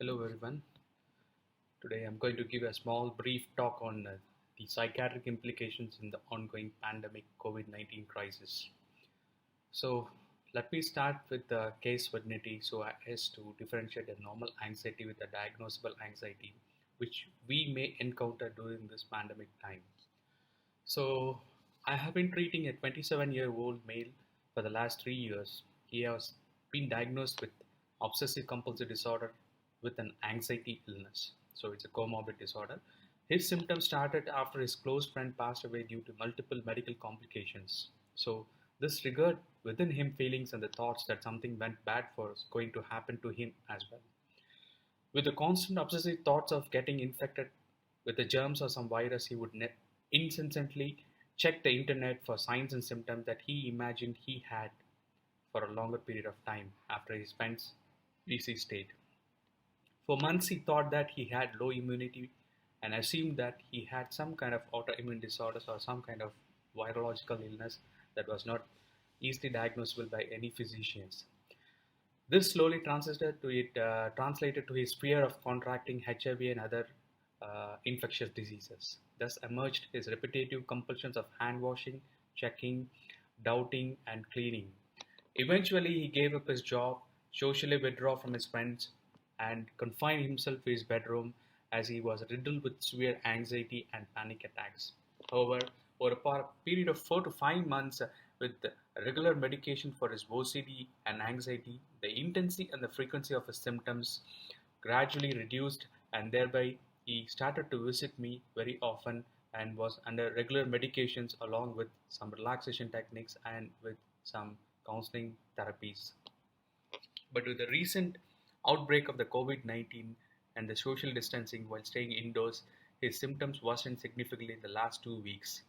Hello everyone. Today I'm going to give a small brief talk on the psychiatric implications in the ongoing pandemic COVID-19 crisis. So let me start with the case validity as to differentiate a normal anxiety with a diagnosable anxiety which we may encounter during this pandemic time. So I have been treating a 27-year-old male for the last 3 years. He has been diagnosed with obsessive compulsive disorder with an anxiety illness. So it's a comorbid disorder. His symptoms started after his close friend passed away due to multiple medical complications. So this triggered within him feelings and the thoughts that something went bad was going to happen to him as well. With the constant obsessive thoughts of getting infected with the germs or some virus, he would incessantly check the internet for signs and symptoms that he imagined he had for a longer period of time after he spent DC state. For months, he thought that he had low immunity and assumed that he had some kind of autoimmune disorders or some kind of virological illness that was not easily diagnosable by any physicians. This slowly translated to his fear of contracting HIV and other infectious diseases. Thus emerged his repetitive compulsions of hand washing, checking, doubting, and cleaning. Eventually, he gave up his job, socially withdrew from his friends, and confined himself to his bedroom as he was riddled with severe anxiety and panic attacks. However, over a period of 4 to 5 months, with regular medication for his OCD and anxiety, the intensity and the frequency of his symptoms gradually reduced, and thereby he started to visit me very often and was under regular medications along with some relaxation techniques and with some counseling therapies. But with the recent outbreak of the COVID-19 and the social distancing while staying indoors, his symptoms worsened significantly in the last 2 weeks.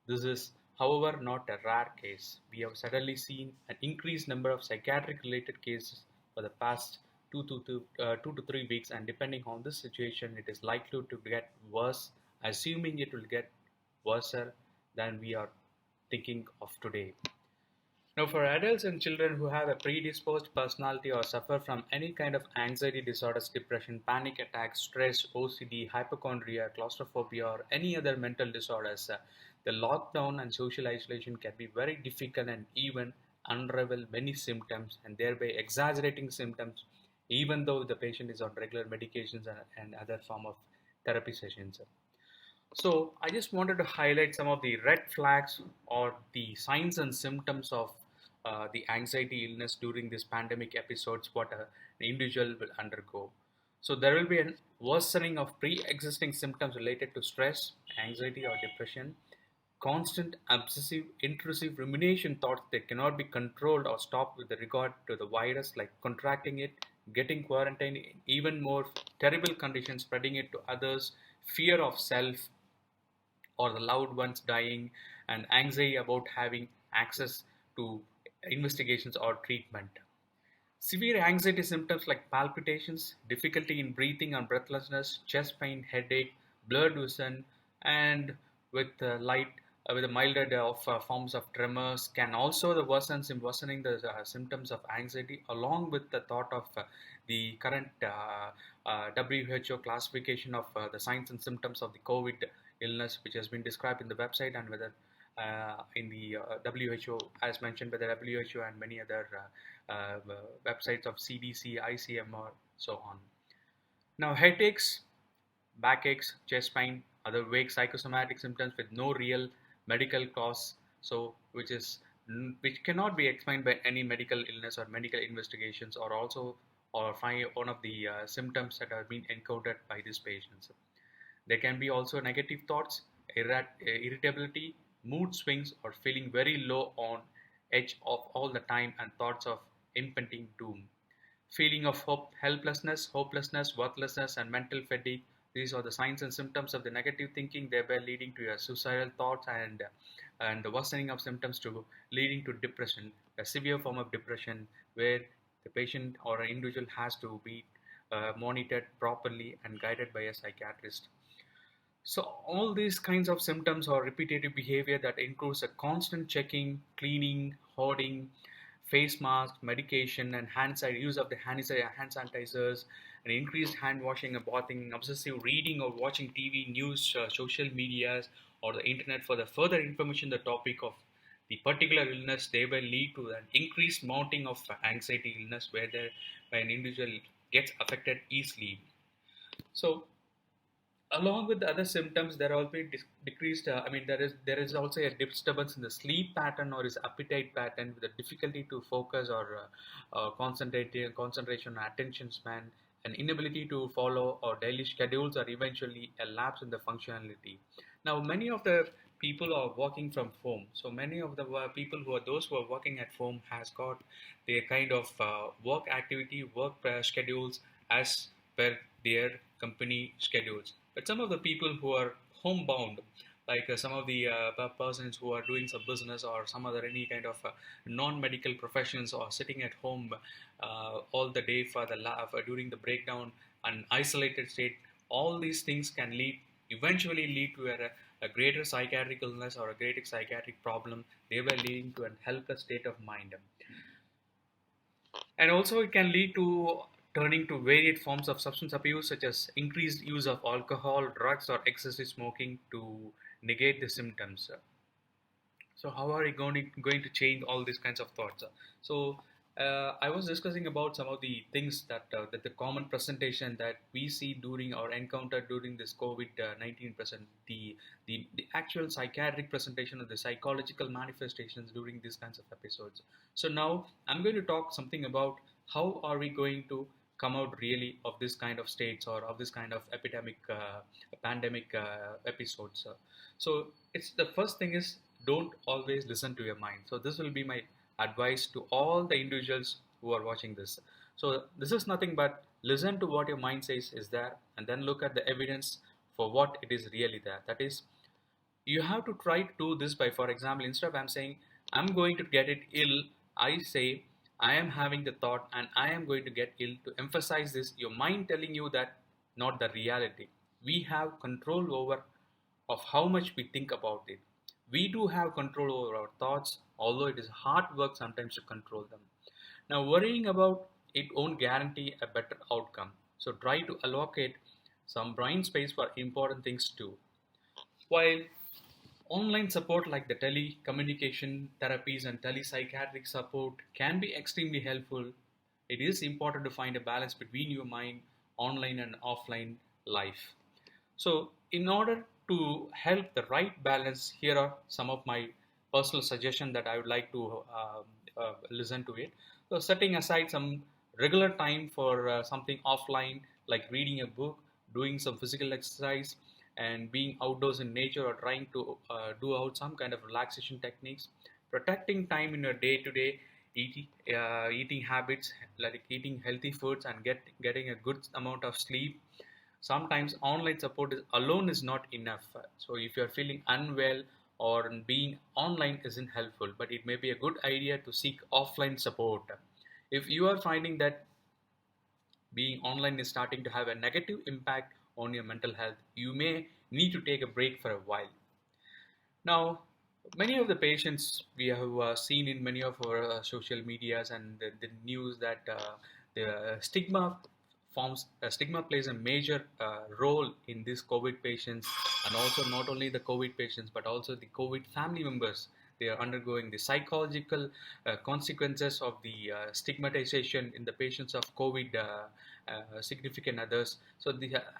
This is, however, not a rare case. We have suddenly seen an increased number of psychiatric related cases for the past 2 to 3 weeks, and depending on this situation, it is likely to get worse, assuming it will get worse than we are thinking of today. Now, for adults and children who have a predisposed personality or suffer from any kind of anxiety disorders, depression, panic attacks, stress, OCD, hypochondria, claustrophobia, or any other mental disorders, the lockdown and social isolation can be very difficult and even unravel many symptoms and thereby exaggerating symptoms, even though the patient is on regular medications and other form of therapy sessions. So I just wanted to highlight some of the red flags or the signs and symptoms of the anxiety illness during this pandemic episodes what an individual will undergo. So there will be a worsening of pre-existing symptoms related to stress, anxiety or depression, constant obsessive intrusive rumination thoughts that cannot be controlled or stopped with regard to the virus like contracting it, getting quarantined, even more terrible conditions, spreading it to others, fear of self or the loved ones dying, and anxiety about having access to investigations or treatment. Severe anxiety symptoms like palpitations, difficulty in breathing and breathlessness, chest pain, headache, blurred vision, and with with a milder of forms of tremors can also the worsening the symptoms of anxiety along with the thought of the current WHO classification of the signs and symptoms of the COVID illness, which has been described in the website and whether in the WHO, as mentioned by the WHO and many other websites of CDC, ICMR, so on. Now, headaches, backaches, chest pain, other vague psychosomatic symptoms with no real medical cause, so which cannot be explained by any medical illness or medical investigations, or also or find one of the symptoms that have been encountered by these patients. There can be also negative thoughts, irritability, mood swings, or feeling very low on edge of all the time, and thoughts of impending doom. Feeling of hope, helplessness, hopelessness, worthlessness, and mental fatigue. These are the signs and symptoms of the negative thinking, thereby leading to your suicidal thoughts and the worsening of symptoms to leading to depression, a severe form of depression where the patient or an individual has to be monitored properly and guided by a psychiatrist. So all these kinds of symptoms or repetitive behavior that includes a constant checking, cleaning, hoarding, face masks, medication, and use of the hand sanitizers, and increased hand washing and bathing, obsessive reading or watching TV, news, social medias, or the internet for the further information the topic of the particular illness, they will lead to an increased mounting of anxiety illness where an individual gets affected easily. So along with the other symptoms, there will be decreased. There is also a disturbance in the sleep pattern or his appetite pattern with a difficulty to focus or concentration, attention span, an inability to follow or daily schedules, or eventually a lapse in the functionality. Now, many of the people are working from home. So many of the people who are those who are working at home has got their kind of work activity, work schedules as per their company schedules. But some of the people who are homebound, like some of the persons who are doing some business or some other any kind of non-medical professions, or sitting at home all the day for during the breakdown and isolated state, all these things can eventually lead to a greater psychiatric illness or a greater psychiatric problem, thereby leading to a helpless state of mind. And also, it can lead to turning to varied forms of substance abuse, such as increased use of alcohol, drugs, or excessive smoking to negate the symptoms. So how are you going to change all these kinds of thoughts? I was discussing about some of the things that the common presentation that we see during or encounter during this COVID-19 present, the actual psychiatric presentation of the psychological manifestations during these kinds of episodes. So now I'm going to talk something about how are we going to come out really of this kind of states or of this kind of epidemic pandemic episodes. So it's the first thing is, don't always listen to your mind. So this will be my advice to all the individuals who are watching this. So this is nothing but listen to what your mind says is there, and then look at the evidence for what it is really there. That is, you have to try to do this by, for example, instead of I'm saying I'm going to get it ill, I say I am having the thought and I am going to get ill. To emphasize this, your mind telling you that not the reality. We have control over of how much we think about it. We do have control over our thoughts, although it is hard work sometimes to control them. Now, worrying about it won't guarantee a better outcome. So try to allocate some brain space for important things too. While online support like the telecommunication therapies and telepsychiatric support can be extremely helpful, it is important to find a balance between your mind, online and offline life. So, in order to help the right balance, here are some of my personal suggestions that I would like to listen to it. So, setting aside some regular time for something offline, like reading a book, doing some physical exercise, and being outdoors in nature, or trying to do out some kind of relaxation techniques. Protecting time in your day-to-day eating habits, like eating healthy foods and getting a good amount of sleep. Sometimes online support alone is not enough. So if you're feeling unwell or being online isn't helpful, but it may be a good idea to seek offline support. If you are finding that being online is starting to have a negative impact on your mental health, you may need to take a break for a while. Now, many of the patients we have seen in many of our social medias and the news that the stigma plays a major role in these COVID patients, and also not only the COVID patients but also the COVID family members. They are undergoing the psychological consequences of the stigmatization in the patients of COVID significant others. So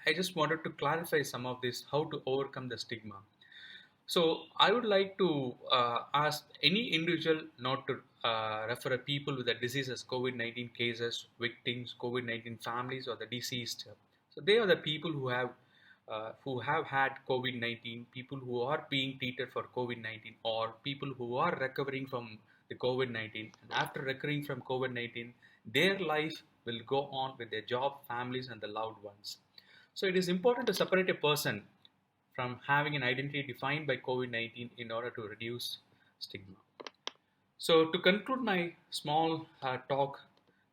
I just wanted to clarify some of this, how to overcome the stigma. So I would like to ask any individual not to refer a people with the disease as COVID-19 cases, victims, COVID-19 families, or the deceased. So they are the people who have had COVID-19, people who are being treated for COVID-19, or people who are recovering from the COVID-19. And after recovering from COVID-19, their life will go on with their job, families, and the loved ones. So it is important to separate a person from having an identity defined by COVID-19 in order to reduce stigma. So, to conclude my small talk,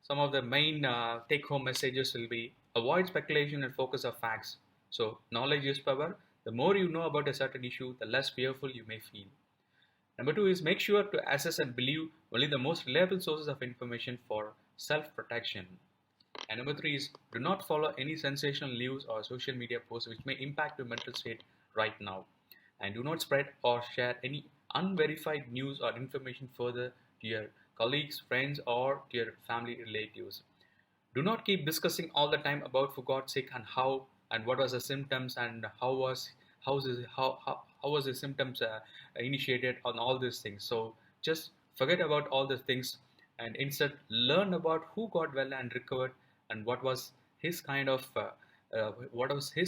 some of the main take home messages will be: avoid speculation and focus on facts. So, knowledge is power. The more you know about a certain issue, the less fearful you may feel. Number two is, make sure to assess and believe only the most reliable sources of information for self protection. And number three is do not follow any sensational news or social media posts which may impact your mental state right now. And do not spread or share any unverified news or information further to your colleagues, friends, or to your family relatives. Do not keep discussing all the time about for God's sake and how and what was the symptoms and how was the symptoms initiated on all these things. So just forget about all the things and instead learn about who got well and recovered and what was his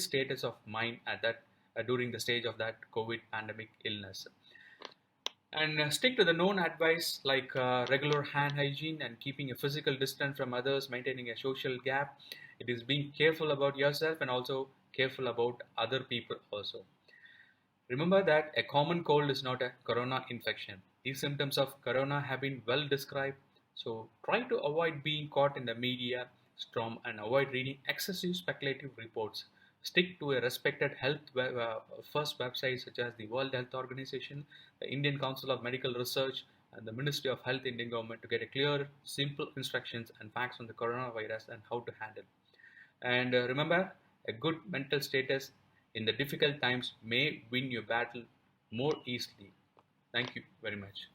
status of mind at that during the stage of that COVID pandemic illness. And stick to the known advice like regular hand hygiene and keeping a physical distance from others, maintaining a social gap. It is being careful about yourself and also careful about other people also. Remember that a common cold is not a corona infection. These symptoms of corona have been well described, so try to avoid being caught in the media storm and avoid reading excessive speculative reports. Stick to a respected first website such as the World Health Organization, the Indian Council of Medical Research, and the Ministry of Health Indian government to get a clear, simple instructions and facts on the coronavirus and how to handle. And remember, a good mental status in the difficult times may win your battle more easily. Thank you very much.